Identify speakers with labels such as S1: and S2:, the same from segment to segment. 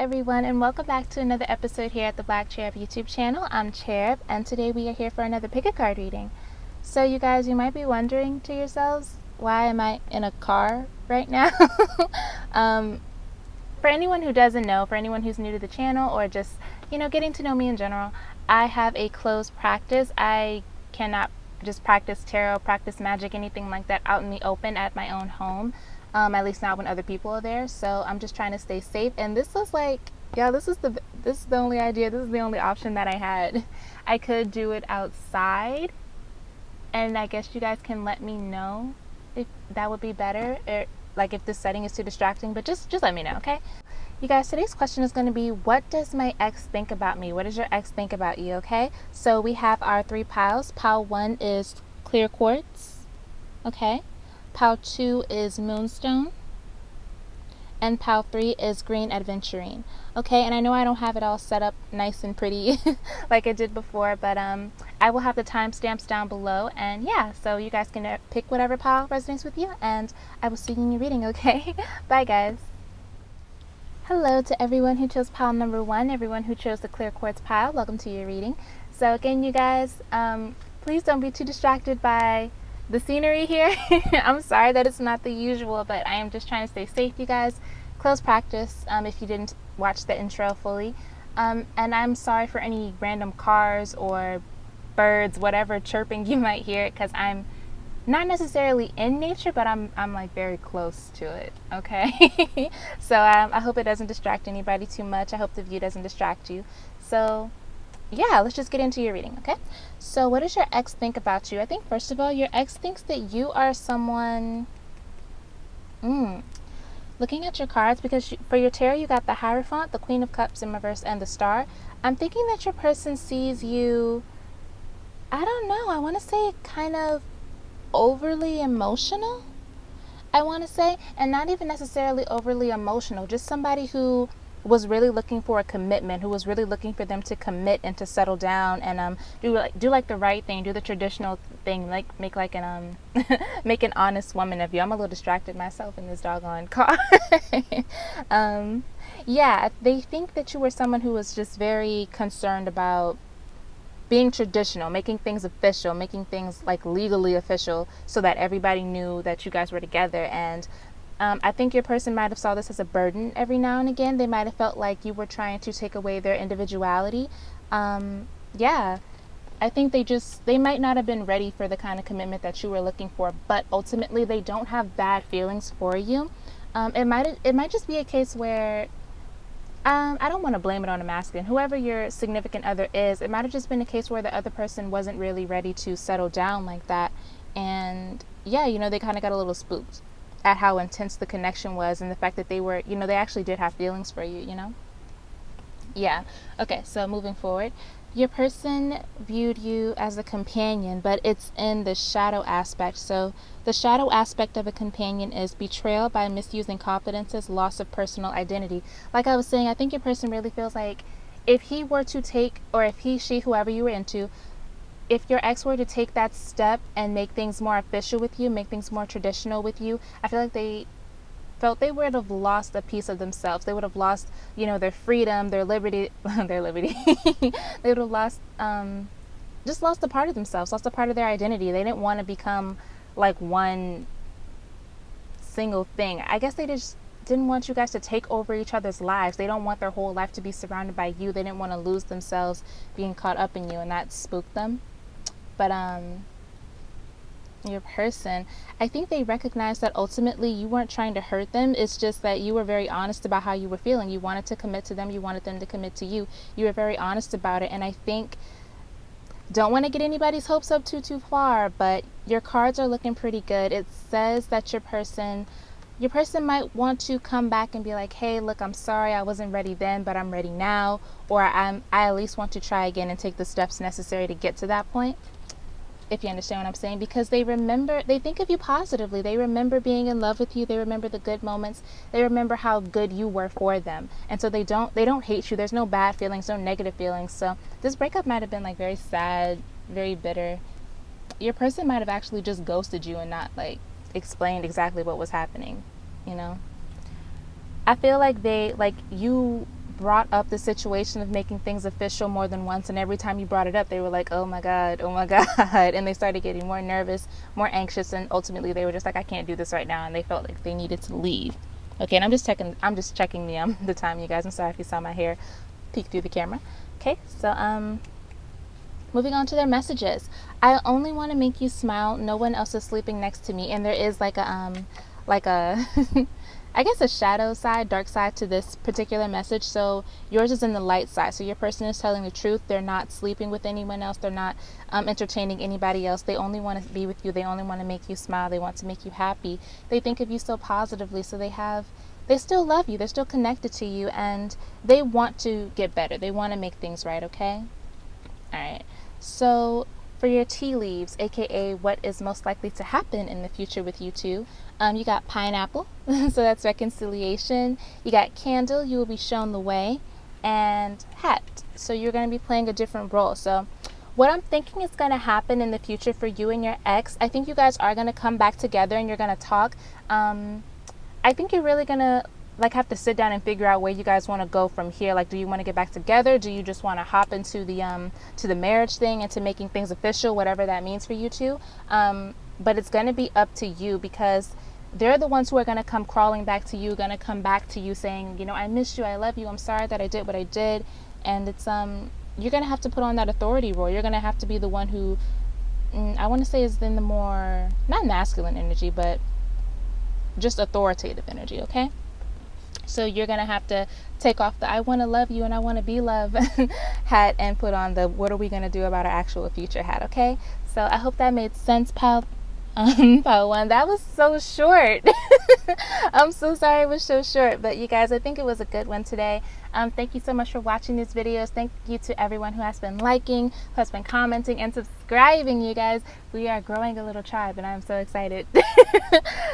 S1: everyone, and welcome back to another episode here at the TheBLKCherub YouTube channel. I'm Cherub, and today we are here for another pick a card reading. So you guys, you might be wondering to yourselves, why am I in a car right now? For anyone who doesn't know, for anyone who's new to the channel or just, getting to know me in general, I have a closed practice. I cannot just practice tarot, practice magic, anything like that out in the open at my own home. At least not when other people are there. So I'm just trying to stay safe. And this was like, this is the only idea. This is the only option that I had. I could do it outside, and I guess you guys can let me know if that would be better, or like if this setting is too distracting. But just let me know, okay? You guys, today's question is going to be, what does my ex think about me? What does your ex think about you? Okay, so we have our three piles. Pile 1 is clear quartz. Okay. Pile 2 is moonstone, and pile 3 is green adventurine. Okay, and I know I don't have it all set up nice and pretty like I did before, but I will have the timestamps down below, and yeah, so you guys can pick whatever pile resonates with you, and I will see you in your reading, okay? Bye, guys. Hello to everyone who chose pile number 1, everyone who chose the clear quartz pile. Welcome to your reading. So again, you guys, please don't be too distracted by the scenery here. I'm sorry that it's not the usual, but I am just trying to stay safe, you guys. Close practice if you didn't watch the intro fully. And I'm sorry for any random cars or birds, whatever chirping you might hear, because I'm not necessarily in nature, but I'm like very close to it, okay? So I hope it doesn't distract anybody too much. I hope the view doesn't distract you. So yeah, let's just get into your reading, okay? So what does your ex think about you? I think, first of all, your ex thinks that you are someone... Looking at your cards, because for your tarot, you got the Hierophant, the Queen of Cups in reverse, and the Star. I'm thinking that your person sees you... I don't know. I want to say kind of overly emotional, I want to say. And not even necessarily overly emotional. Just somebody who was really looking for a commitment, who was really looking for them to commit and to settle down and do like the right thing, do the traditional thing, like make like an make an honest woman of you. I'm a little distracted myself in this doggone car. Yeah, they think that you were someone who was just very concerned about being traditional, making things official, making things like legally official so that everybody knew that you guys were together. And I think your person might have saw this as a burden every now and again. They might have felt like you were trying to take away their individuality. Yeah, I think they might not have been ready for the kind of commitment that you were looking for, but ultimately they don't have bad feelings for you. It might just be a case where, I don't want to blame it on a masculine. Whoever your significant other is, it might have just been a case where the other person wasn't really ready to settle down like that. And yeah, they kind of got a little spooked at how intense the connection was and the fact that they were, they actually did have feelings for you, Yeah. Okay, so moving forward, your person viewed you as a companion, but it's in the shadow aspect. So the shadow aspect of a companion is betrayal by misusing confidences, loss of personal identity. Like I was saying, I think your person really feels like if he were to take, or if he, she, whoever you were into, if your ex were to take that step and make things more official with you, make things more traditional with you, I feel like they felt they would have lost a piece of themselves. They would have lost, their freedom, their liberty, their liberty. They would have lost, just lost a part of themselves, lost a part of their identity. They didn't want to become like one single thing. I guess they just didn't want you guys to take over each other's lives. They don't want their whole life to be surrounded by you. They didn't want to lose themselves being caught up in you, and that spooked them. But your person, I think they recognized that ultimately you weren't trying to hurt them. It's just that you were very honest about how you were feeling. You wanted to commit to them. You wanted them to commit to you. You were very honest about it. And I think, don't want to get anybody's hopes up too far, but your cards are looking pretty good. It says that your person might want to come back and be like, hey, look, I'm sorry I wasn't ready then, but I'm ready now. Or I at least want to try again and take the steps necessary to get to that point. If you understand what I'm saying, because they think of you positively. They remember being in love with you. They remember the good moments. They remember how good you were for them. And so they don't hate you. There's no bad feelings, no negative feelings. So this breakup might have been like very sad, very bitter. Your person might have actually just ghosted you and not like explained exactly what was happening, I feel like you brought up the situation of making things official more than once, and every time you brought it up, they were like, oh my god, and they started getting more nervous, more anxious, and ultimately they were just like, I can't do this right now, and they felt like they needed to leave. Okay, and I'm just checking the time, you guys. I'm sorry if you saw my hair peek through the camera. Okay, so moving on to their messages. I only want to make you smile. No one else is sleeping next to me. And there is like a I guess a shadow side, dark side to this particular message. So yours is in the light side. So your person is telling the truth. They're not sleeping with anyone else. They're not entertaining anybody else. They only want to be with you. They only want to make you smile. They want to make you happy. They think of you so positively. So they still love you. They're still connected to you, and they want to get better. They want to make things right, okay? All right. So for your tea leaves, aka what is most likely to happen in the future with you two, you got pineapple, so that's reconciliation. You got candle, you will be shown the way, and hat, so you're going to be playing a different role. So what I'm thinking is going to happen in the future for you and your ex, I think you guys are going to come back together and you're going to talk. I think you're really going to have to sit down and figure out where you guys want to go from here. Like, do you want to get back together? Do you just want to hop into the marriage thing and to making things official, whatever that means for you two? But it's going to be up to you, because they're the ones who are going to come crawling back to you, going to come back to you saying, I missed you, I love you, I'm sorry that I did what I did. And it's you're going to have to put on that authority role. You're going to have to be the one who, I want to say, is in the more, not masculine energy, but just authoritative energy, okay? So you're going to have to take off the I want to love you and I want to be loved hat and put on the what are we going to do about our actual future hat, okay? So I hope that made sense, pal. Part one. That was so short. I'm so sorry it was so short, but you guys, I think it was a good one today. Thank you so much for watching these videos. Thank you to everyone who has been liking, who has been commenting and subscribing, you guys. We are growing a little tribe and I'm so excited.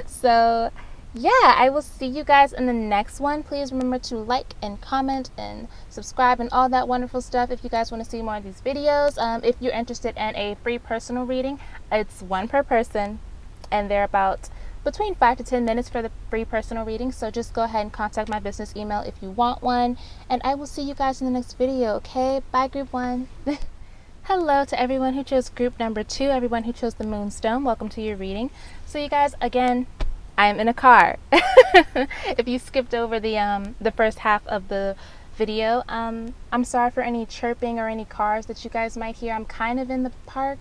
S1: So yeah, I will see you guys in the next one. Please remember to like and comment and subscribe and all that wonderful stuff if you guys want to see more of these videos. If you're interested in a free personal reading, it's one per person, and they're about between 5 to 10 minutes for the free personal reading. So just go ahead and contact my business email if you want one, and I will see you guys in the next video. Okay, bye, group 1. Hello to everyone who chose group number 2, everyone who chose the Moonstone. Welcome to your reading. So you guys, again, I am in a car. If you skipped over the first half of the video, I'm sorry for any chirping or any cars that you guys might hear. I'm kind of in the park,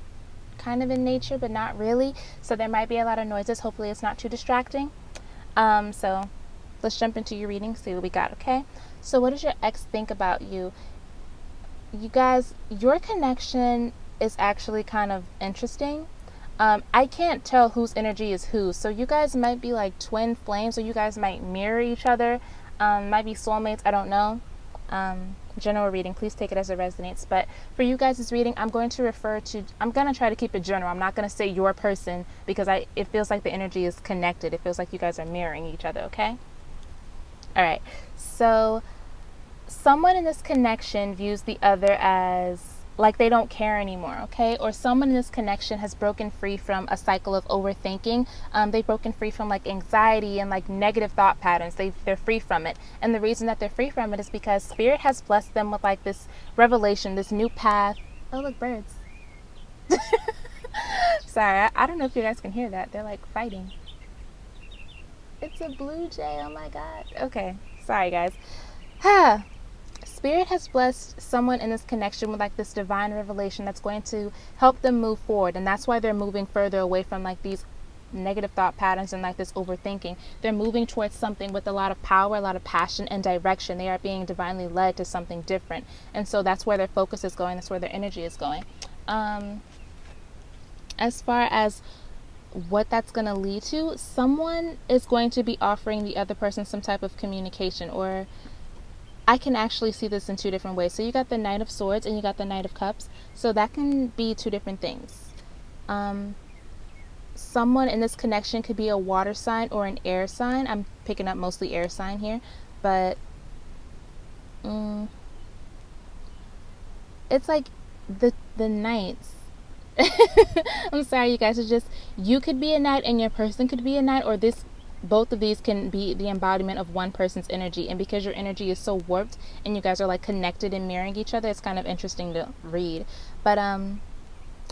S1: kind of in nature, but not really. So there might be a lot of noises. Hopefully it's not too distracting. So let's jump into your reading, see what we got, okay? So what does your ex think about you? You guys, your connection is actually kind of interesting. I can't tell whose energy is whose. So you guys might be like twin flames, or you guys might mirror each other. Might be soulmates, I don't know. General reading, please take it as it resonates. But for you guys' reading, I'm going to try to keep it general. I'm not going to say your person, because it feels like the energy is connected. It feels like you guys are mirroring each other, okay? All right. So someone in this connection views the other as like they don't care anymore, okay? Or someone in this connection has broken free from a cycle of overthinking. They've broken free from like anxiety and like negative thought patterns. They're free from it. And the reason that they're free from it is because Spirit has blessed them with like this revelation, this new path. Oh, look, birds. Sorry, I don't know if you guys can hear that. They're like fighting. It's a blue jay, oh my God. Okay, sorry guys. Spirit has blessed someone in this connection with like this divine revelation that's going to help them move forward, and that's why they're moving further away from like these negative thought patterns and like this overthinking. They're moving towards something with a lot of power, a lot of passion and direction. They are being divinely led to something different, and so that's where their focus is going. That's where their energy is going. As far as what that's going to lead to, someone is going to be offering the other person some type of communication, or I can actually see this in two different ways. So you got the Knight of Swords and you got the Knight of Cups. So that can be two different things. Someone in this connection could be a water sign or an air sign. I'm picking up mostly air sign here, but it's like the knights. I'm sorry, you guys. It's just, you could be a knight and your person could be a knight, or this both of these can be the embodiment of one person's energy, and because your energy is so warped and you guys are like connected and mirroring each other, it's kind of interesting to read. But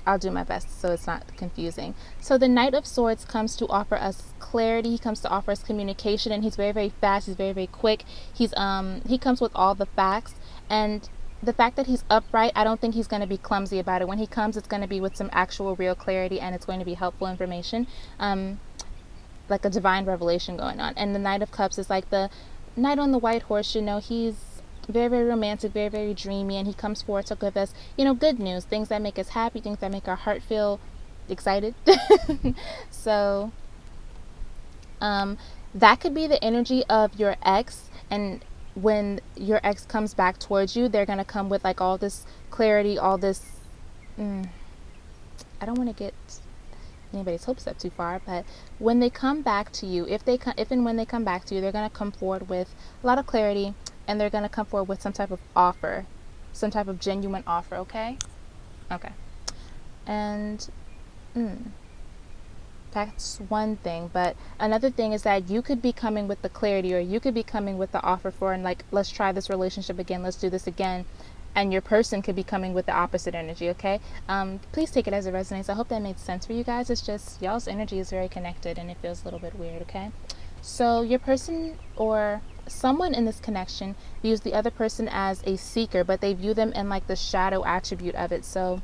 S1: I'll do my best so it's not confusing. So the Knight of Swords comes to offer us clarity. He comes to offer us communication, and he's very, very fast. He's very, very quick. He comes with all the facts, and the fact that he's upright, I don't think he's going to be clumsy about it. When he comes, it's going to be with some actual real clarity, and it's going to be helpful information, like a divine revelation going on. And the Knight of Cups is like the knight on the white horse. He's very, very romantic, very, very dreamy, and he comes forward to give us, good news, things that make us happy, things that make our heart feel excited. So that could be the energy of your ex, and when your ex comes back towards you, they're going to come with like all this clarity, all this I don't want to get anybody's hopes up too far, but when they come back to you, if and when they come back to you, they're going to come forward with a lot of clarity, and they're going to come forward with some type of offer, some type of genuine offer. Okay. And that's one thing, but another thing is that you could be coming with the clarity, or you could be coming with the offer for, and like, let's try this relationship again, let's do this again, and your person could be coming with the opposite energy. Okay. Please take it as it resonates. I hope that made sense for you guys. It's just y'all's energy is very connected, and it feels a little bit weird. Okay. So your person or someone in this connection views the other person as a seeker, but they view them in like the shadow attribute of it. So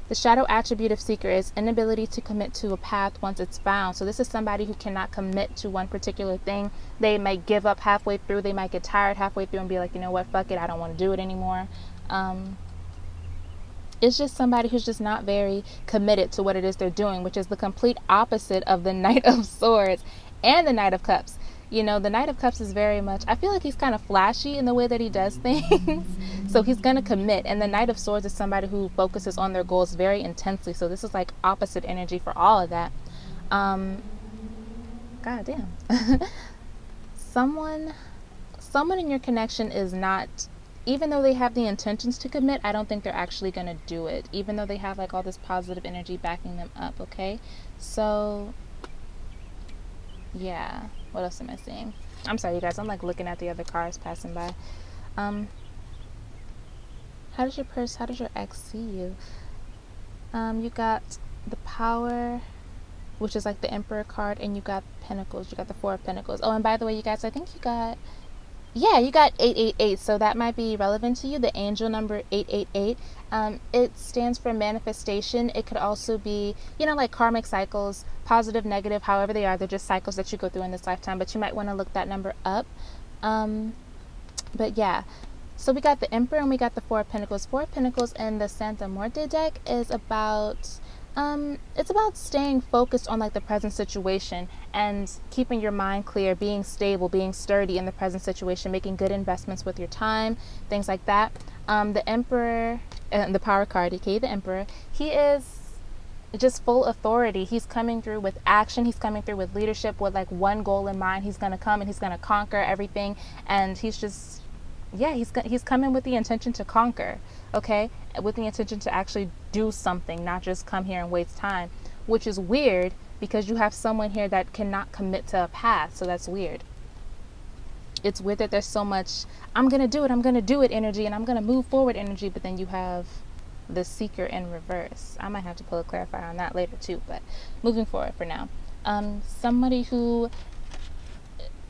S1: the shadow attribute of seeker is inability to commit to a path once it's found. So this is somebody who cannot commit to one particular thing. They might give up halfway through. They might get tired halfway through and be like, you know what, fuck it, I don't want to do it anymore. It's just somebody who's just not very committed to what it is they're doing, which is the complete opposite of the Knight of Swords and the Knight of Cups. The Knight of Cups is very much, I feel like he's kind of flashy in the way that he does things. So he's going to commit. And the Knight of Swords is somebody who focuses on their goals very intensely. So this is like opposite energy for all of that. God damn. Someone in your connection is not, even though they have the intentions to commit, I don't think they're actually going to do it, even though they have like all this positive energy backing them up. Okay. So yeah. What else am I seeing? I'm sorry, you guys. I'm like looking at the other cars passing by. How does your ex see you? You got the Power, which is like the Emperor card, and you got Pentacles. You got the Four of Pentacles. Oh, and by the way, you guys, I think you got 888. So that might be relevant to you. The angel number 888. It stands for manifestation. It could also be, like karmic cycles, positive, negative, however they are. They're just cycles that you go through in this lifetime, but you might want to look that number up. But yeah, so we got the Emperor and we got the Four of Pentacles. Four of Pentacles in the Santa Muerte deck is about, it's about staying focused on like the present situation and keeping your mind clear, being stable, being sturdy in the present situation, making good investments with your time, things like that. The Emperor, the Power card, aka the Emperor, he is just full authority. He's coming through with action. He's coming through with leadership, with like one goal in mind. He's going to come and he's going to conquer everything. And he's just, he's coming with the intention to conquer. Okay. With the intention to actually do something, not just come here and waste time, which is weird because you have someone here that cannot commit to a path. So that's weird. It's weird that there's so much, I'm going to do it energy, and I'm going to move forward energy. But then you have the Seeker in reverse. I might have to pull a clarifier on that later too, but moving forward for now. Somebody who,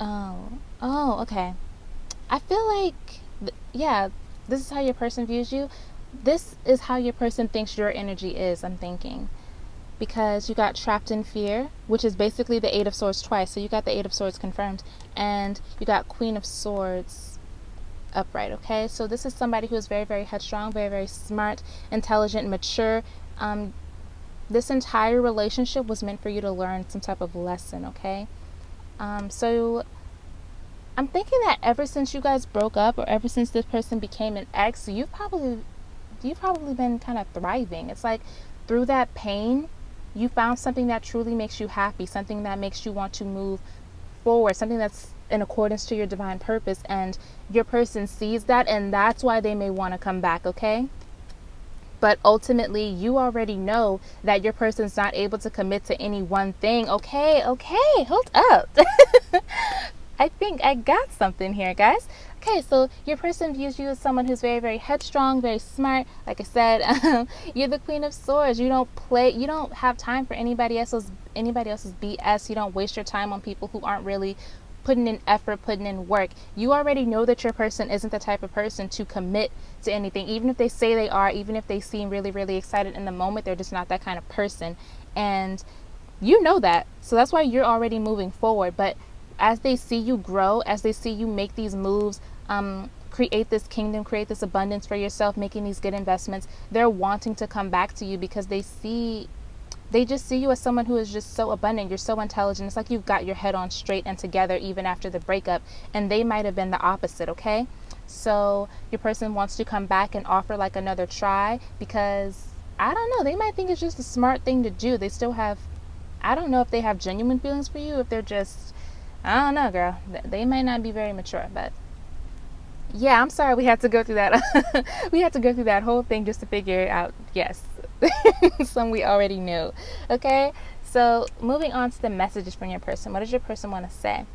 S1: okay. I feel like, this is how your person views you. This is how your person thinks your energy is, I'm thinking. Because you got Trapped in Fear, which is basically the Eight of Swords twice. So you got the Eight of Swords confirmed. And you got Queen of Swords upright. Okay, so this is somebody who is very, very headstrong, very, very smart, intelligent, mature. This entire relationship was meant for you to learn some type of lesson. Okay, so I'm thinking that ever since you guys broke up, or ever since this person became an ex, you've probably been kind of thriving. It's like through that pain, you found something that truly makes you happy, something that makes you want to move forward, something that's in accordance to your divine purpose, and your person sees that, and that's why they may want to come back. Okay, But ultimately, you already know that your person's not able to commit to any one thing. Okay, hold up. I think I got something here, guys. Okay, so your person views you as someone who's very, very headstrong, very smart. Like I said, you're the Queen of Swords. You don't have time for anybody else's BS. You don't waste your time on people who aren't really putting in effort, putting in work. You already know that your person isn't the type of person to commit to anything. Even if they say they are, even if they seem really, really excited in the moment, they're just not that kind of person. And you know that. So that's why you're already moving forward. But as they see you grow, as they see you make these moves, create this kingdom, create this abundance for yourself, making these good investments, they're wanting to come back to you because they just see you as someone who is just so abundant. You're so intelligent. It's like you've got your head on straight and together even after the breakup. And they might have been the opposite, okay? So your person wants to come back and offer like another try because, I don't know, they might think it's just a smart thing to do. They still have, I don't know if they have genuine feelings for you, if they're just, I don't know, girl. They might not be very mature, but yeah, I'm sorry we had to go through that. We had to go through that whole thing just to figure it out. Yes. Some we already knew. Okay, so moving on to the messages from your person. What does your person want to say?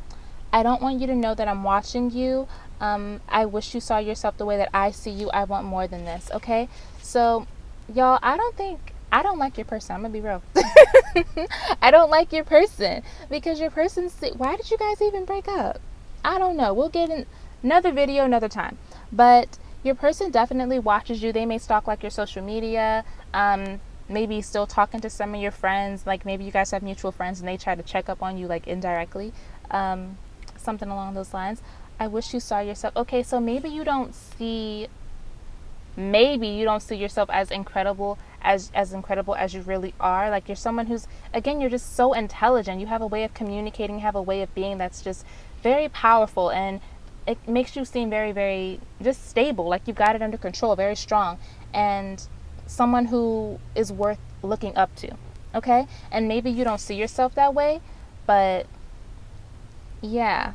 S1: I don't want you to know that I'm watching you. I wish you saw yourself the way that I see you. I want more than this. Okay, so y'all, I don't like your person. I'm gonna be real. I don't like your person because your person. Why did you guys even break up? I don't know. We'll get in another video another time. But your person definitely watches you. They may stalk like your social media. Maybe still talking to some of your friends. Like maybe you guys have mutual friends and they try to check up on you like indirectly. Something along those lines. I wish you saw yourself. Okay, so maybe you don't see yourself as incredible as you really are. Like you're someone who's, again, you're just so intelligent. You have a way of communicating, you have a way of being that's just very powerful, and it makes you seem very, very just stable, like you've got it under control, very strong, and someone who is worth looking up to. Okay, and maybe you don't see yourself that way, but yeah.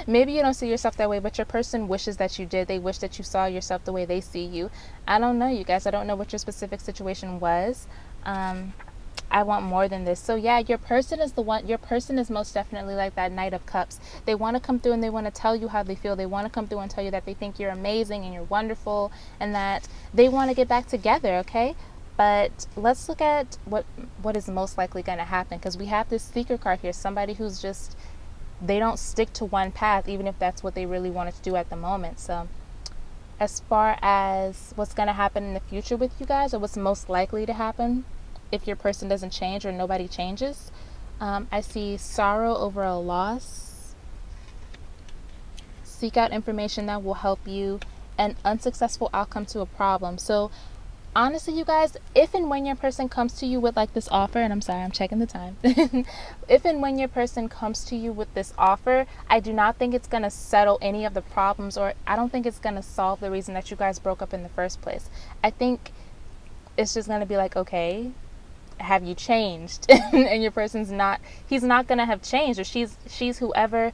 S1: Maybe you don't see yourself that way, but your person wishes that you did. They wish that you saw yourself the way they see you. I don't know, you guys. I don't know what your specific situation was. I want more than this. So yeah, your person is the one. Your person is most definitely like that Knight of Cups. They want to come through and they want to tell you how they feel. They want to come through and tell you that they think you're amazing and you're wonderful and that they want to get back together, okay? But let's look at what is most likely going to happen, because we have this Seeker card here, somebody who's just, they don't stick to one path, even if that's what they really wanted to do at the moment. So as far as what's going to happen in the future with you guys, or what's most likely to happen if your person doesn't change or nobody changes, I see sorrow over a loss, seek out information that will help you, an unsuccessful outcome to a problem. So honestly, you guys, if and when your person comes to you with like this offer, and I'm sorry, I'm checking the time. If and when your person comes to you with this offer, I do not think it's going to settle any of the problems, or I don't think it's going to solve the reason that you guys broke up in the first place. I think it's just going to be like, okay, have you changed? And your person's not, he's not going to have changed, or she's whoever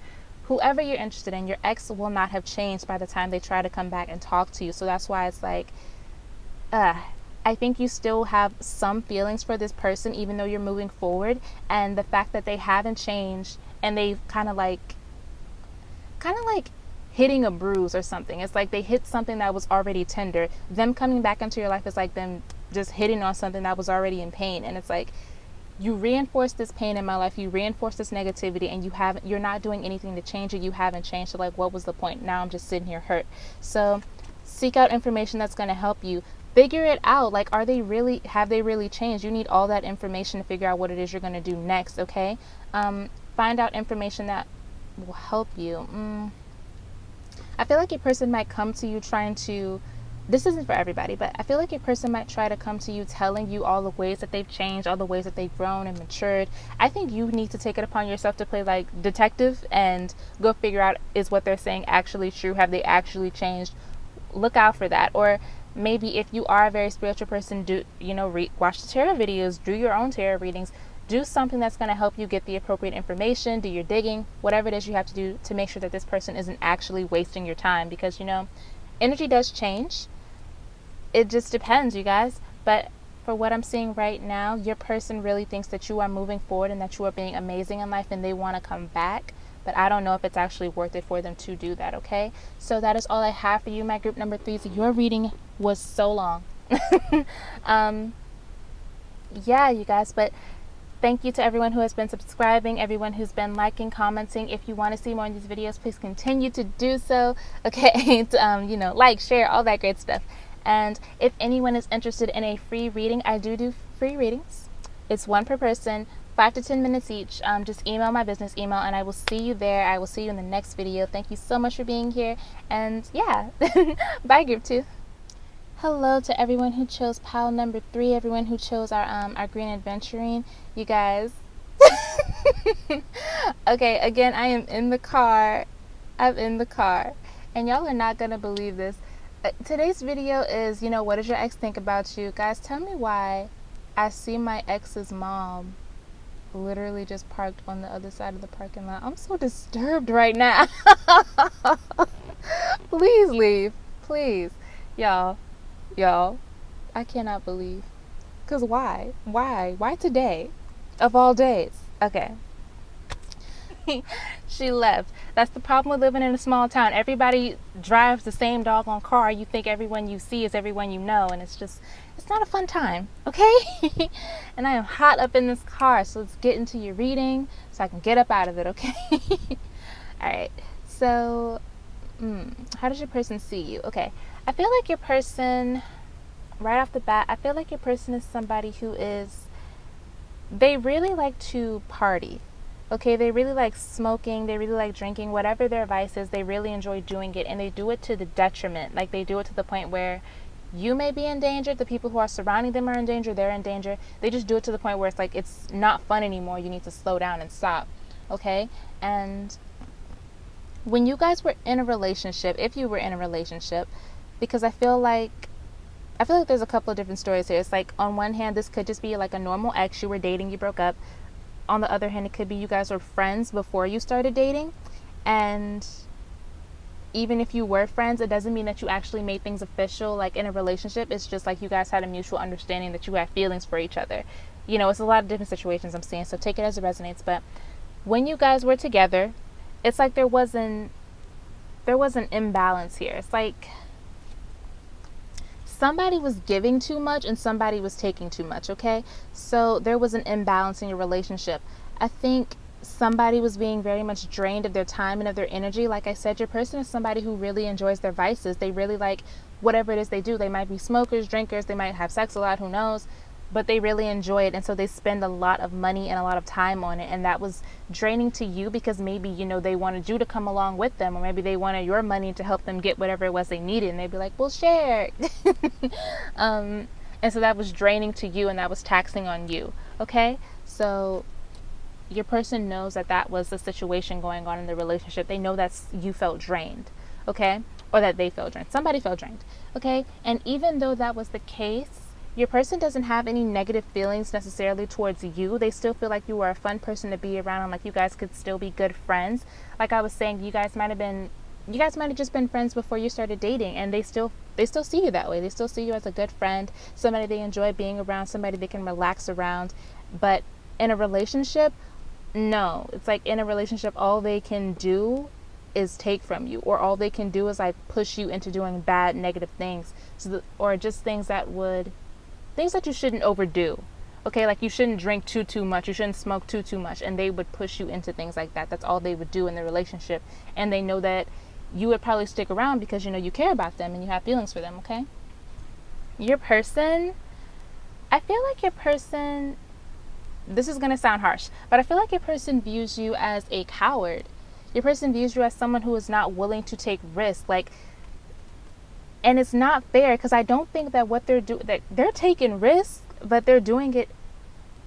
S1: you're interested in. Your ex will not have changed by the time they try to come back and talk to you. So that's why it's like, I think you still have some feelings for this person, even though you're moving forward. And the fact that they haven't changed and they've kind of like hitting a bruise or something. It's like they hit something that was already tender. Them coming back into your life is like them just hitting on something that was already in pain. And it's like, you reinforce this pain in my life, you reinforce this negativity, and you're not doing anything to change it. You haven't changed. So like, what was the point? Now I'm just sitting here hurt. So seek out information that's going to help you. Figure it out. Like, have they really changed? You need all that information to figure out what it is you're going to do next, okay? Find out information that will help you. I feel like your person might come to you trying to, this isn't for everybody, but I feel like your person might try to come to you telling you all the ways that they've changed, all the ways that they've grown and matured. I think you need to take it upon yourself to play like detective and go figure out, is what they're saying actually true? Have they actually changed? Look out for that. Or maybe if you are a very spiritual person, watch the tarot videos, do your own tarot readings, do something that's going to help you get the appropriate information, do your digging, whatever it is you have to do to make sure that this person isn't actually wasting your time. Because, energy does change. it just depends, you guys. But for what I'm seeing right now, your person really thinks that you are moving forward and that you are being amazing in life and they want to come back. But I don't know if it's actually worth it for them to do that, okay? So that is all I have for you, my group number 3. So your reading was so long. Yeah, you guys, but thank you to everyone who has been subscribing, everyone who's been liking, commenting. If you want to see more of these videos, please continue to do so, okay? Like, share, all that great stuff. And if anyone is interested in a free reading, I do free readings. It's one per person, 5 to 10 minutes each. Just email my business email and I will see you there. I will see you in the next video. Thank you so much for being here. And yeah, bye group 2. Hello to everyone who chose pile number 3, everyone who chose our green adventuring. You guys. Okay, again, I am in the car. I'm in the car. And y'all are not going to believe this. Today's video is, what does your ex think about you? Guys, tell me why I see my ex's mom literally just parked on the other side of the parking lot. I'm so disturbed right now. Please leave. Please. Y'all, I cannot believe. Because why? Why today? Of all days. Okay. She left. That's the problem with living in a small town. Everybody drives the same doggone car. You think everyone you see is everyone you know, and it's not a fun time, okay? And I am hot up in this car, so let's get into your reading so I can get up out of it, okay? All right. So, how does your person see you? Okay. I feel like your person, right off the bat, I feel like your person is somebody who they really like to party. Okay, they really like smoking, they really like drinking, whatever their vice is, they really enjoy doing it, and they do it to the detriment. Like, they do it to the point where you may be in danger, the people who are surrounding them are in danger, they're in danger. They just do it to the point where it's like, it's not fun anymore, you need to slow down and stop, okay? And when you guys were in a relationship, if you were in a relationship, because I feel like there's a couple of different stories here. It's like, on one hand, this could just be like a normal ex, you were dating, you broke up. On the other hand, it could be you guys were friends before you started dating, and even if you were friends, it doesn't mean that you actually made things official. Like, in a relationship, it's just like you guys had a mutual understanding that you had feelings for each other. It's a lot of different situations I'm seeing, so take it as it resonates. But when you guys were together, it's like there was an imbalance here. It's like somebody was giving too much and somebody was taking too much, okay? So there was an imbalance in your relationship. I think somebody was being very much drained of their time and of their energy. Like I said, your person is somebody who really enjoys their vices. They really like whatever it is they do. They might be smokers, drinkers, they might have sex a lot, who knows? But they really enjoy it, and so they spend a lot of money and a lot of time on it, and that was draining to you because maybe, they wanted you to come along with them, or maybe they wanted your money to help them get whatever it was they needed, and they'd be like, we'll share. And so that was draining to you, and that was taxing on you, okay? So your person knows that was the situation going on in the relationship. They know that you felt drained, okay? Or that they felt drained. Somebody felt drained, okay? And even though that was the case, your person doesn't have any negative feelings necessarily towards you. They still feel like you are a fun person to be around, and like you guys could still be good friends. Like I was saying, you guys might have just been friends before you started dating, and they still see you that way. They still see you as a good friend, somebody they enjoy being around, somebody they can relax around. But in a relationship, no. It's like, in a relationship, all they can do is take from you, or all they can do is like push you into doing bad, negative things, or just things that you shouldn't overdo, okay? Like, you shouldn't drink too much, you shouldn't smoke too much, and they would push you into things like that. That's all they would do in the relationship, and they know that you would probably stick around because you care about them and you have feelings for them, okay? Your person, I feel like your person, this is gonna sound harsh, but I feel like your person views you as a coward. Your person views you as someone who is not willing to take risks, and it's not fair, because I don't think that what they're doing, that they're taking risks, but they're doing it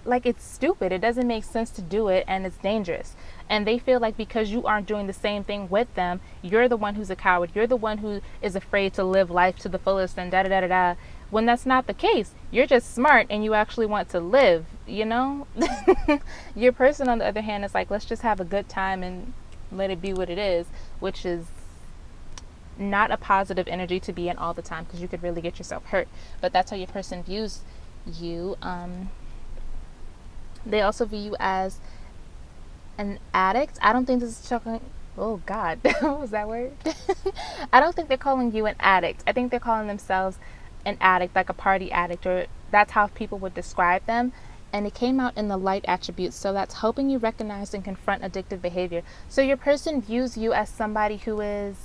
S1: like it's stupid. It doesn't make sense to do it, and it's dangerous. And they feel like because you aren't doing the same thing with them, you're the one who's a coward. You're the one who is afraid to live life to the fullest and da-da-da-da-da. When that's not the case. You're just smart and you actually want to live, Your person, on the other hand, is like, let's just have a good time and let it be what it is, which is not a positive energy to be in all the time, because you could really get yourself hurt. But that's how your person views you. They also view you as an addict. I don't think this is talking. Oh God, what was that word? I don't think they're calling you an addict. I think they're calling themselves an addict, like a party addict, or that's how people would describe them. And it came out in the light attributes, so that's helping you recognize and confront addictive behavior. So your person views you as somebody who is,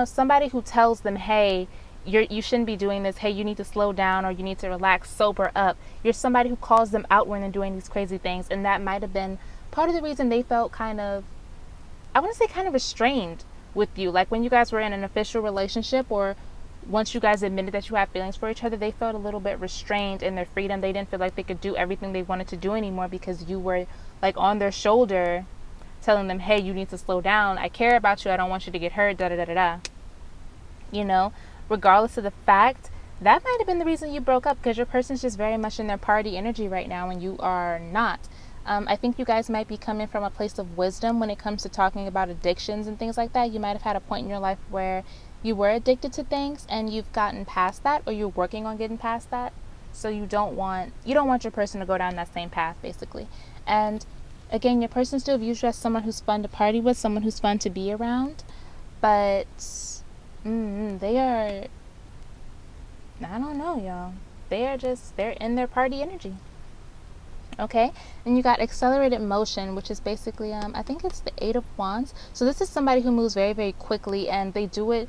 S1: somebody who tells them, hey, you shouldn't be doing this. Hey, you need to slow down, or you need to relax, sober up. You're somebody who calls them out when they're doing these crazy things, and that might have been part of the reason they felt kind of, I want to say kind of restrained with you. Like when you guys were in an official relationship, or once you guys admitted that you have feelings for each other, they felt a little bit restrained in their freedom. They didn't feel like they could do everything they wanted to do anymore, because you were like on their shoulder telling them, hey, you need to slow down. I care about you. I don't want you to get hurt, da da da da da. Regardless of the fact, that might have been the reason you broke up, because your person's just very much in their party energy right now and you are not. I think you guys might be coming from a place of wisdom when it comes to talking about addictions and things like that. You might have had a point in your life where you were addicted to things and you've gotten past that, or you're working on getting past that. So you don't want your person to go down that same path, basically. And again, your person still views you as someone who's fun to party with, someone who's fun to be around, but they are, I don't know, y'all. They're in their party energy. Okay, and you got accelerated motion, which is basically, I think it's the 8 of Wands. So this is somebody who moves very, very quickly, and they do it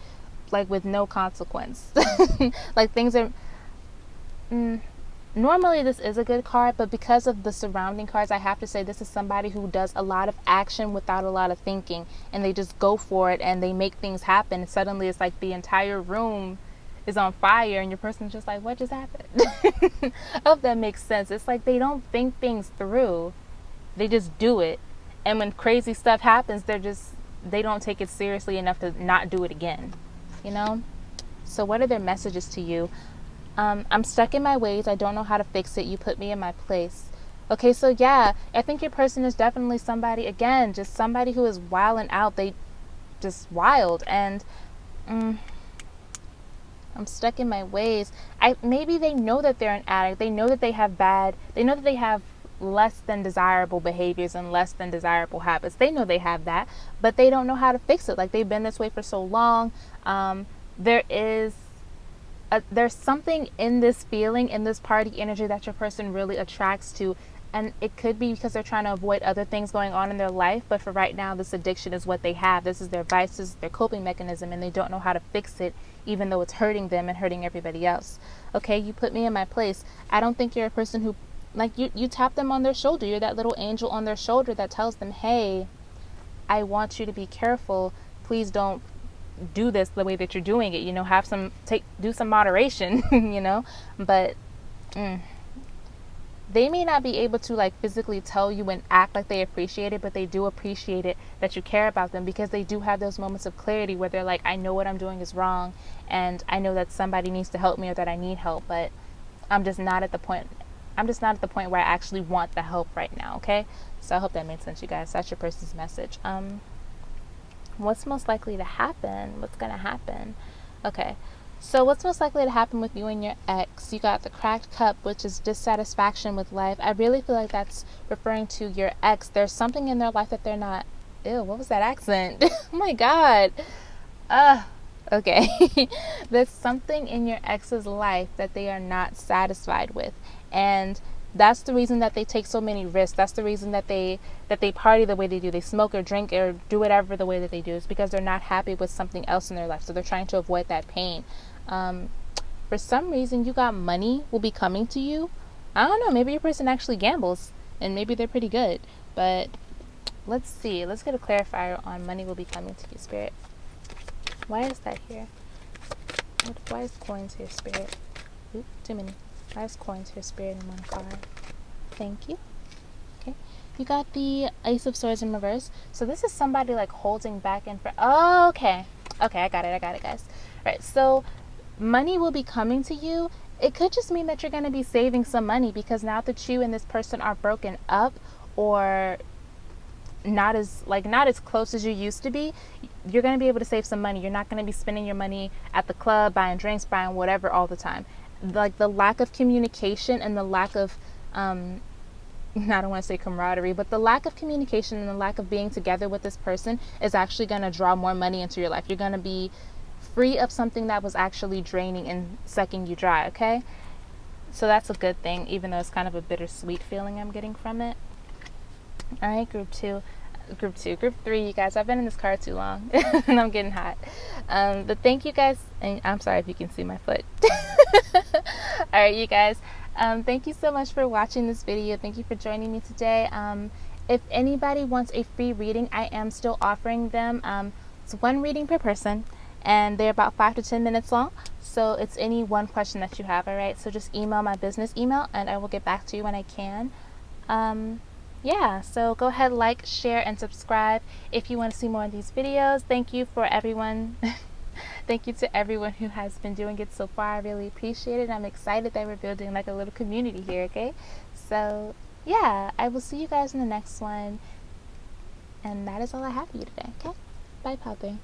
S1: like with no consequence. Like things are, normally this is a good card, but because of the surrounding cards, I have to say this is somebody who does a lot of action without a lot of thinking, and they just go for it and they make things happen. And suddenly it's like the entire room is on fire and your person's just like, what just happened? I hope that makes sense. It's like they don't think things through, they just do it. And when crazy stuff happens, they don't take it seriously enough to not do it again, So what are their messages to you? I'm stuck in my ways. I don't know how to fix it. You put me in my place. Okay, so yeah, I think your person is definitely somebody, again, just somebody who is wilding out. They just wild. And I'm stuck in my ways. Maybe they know that they're an addict. They know that they have less than desirable behaviors and less than desirable habits. They know they have that, but they don't know how to fix it. Like they've been this way for so long. There's something in this feeling, in this party energy, that your person really attracts to. And it could be because they're trying to avoid other things going on in their life. But for right now, this addiction is what they have. This is their vice. This is their coping mechanism. And they don't know how to fix it, even though it's hurting them and hurting everybody else. Okay, you put me in my place. I don't think you're a person who, like, you tap them on their shoulder. You're that little angel on their shoulder that tells them, hey, I want you to be careful. Please don't do this the way that you're doing it. Do some moderation, But they may not be able to like physically tell you and act like they appreciate it, but they do appreciate it that you care about them, because they do have those moments of clarity where they're like, I know what I'm doing is wrong, and I know that somebody needs to help me or that I need help, but I'm just not at the point where I actually want the help right now. Okay, so I hope that made sense, you guys. That's your person's message. What's most likely to happen? What's gonna happen? Okay, so what's most likely to happen with you and your ex? You got the cracked cup, which is dissatisfaction with life. I really feel like that's referring to your ex. There's something in their life that they're not. Ew, what was that accent? Oh my God. Okay. There's something in your ex's life that they are not satisfied with, and that's the reason that they take so many risks. That's the reason that they party the way they do. They smoke or drink or do whatever the way that they do. It's because they're not happy with something else in their life. So they're trying to avoid that pain. For some reason, you got money will be coming to you. I don't know. Maybe your person actually gambles, and maybe they're pretty good. But let's see. Let's get a clarifier on money will be coming to you, Spirit. Why is that here? Why is coins here, Spirit? Oop, too many. Why is coins here, Spirit, in one card? Thank you. Okay. You got the Ace of Swords in reverse. So this is somebody like holding back and okay. Okay, I got it, guys. All right, so money will be coming to you. It could just mean that you're going to be saving some money, because now that you and this person are broken up, or not as close as you used to be, you're going to be able to save some money. You're not going to be spending your money at the club, buying drinks, buying whatever all the time. Like the lack of communication and the lack of I don't want to say camaraderie, but the lack of communication and the lack of being together with this person is actually going to draw more money into your life. You're going to be free of something that was actually draining and sucking you dry, okay? So that's a good thing, even though it's kind of a bittersweet feeling I'm getting from it. All right, group three, you guys. I've been in this car too long and I'm getting hot. But thank you guys, and I'm sorry if you can see my foot. All right, you guys. Thank you so much for watching this video. Thank you for joining me today. If anybody wants a free reading, I am still offering them. It's one reading per person, and they're about 5 to 10 minutes long. So it's any one question that you have, all right? So just email my business email, and I will get back to you when I can. Yeah, so go ahead, like, share, and subscribe if you want to see more of these videos. Thank you for everyone. Thank you to everyone who has been doing it so far. I really appreciate it. I'm excited that we're building like a little community here, okay? So, yeah, I will see you guys in the next one. And that is all I have for you today, okay? Bye, Padre.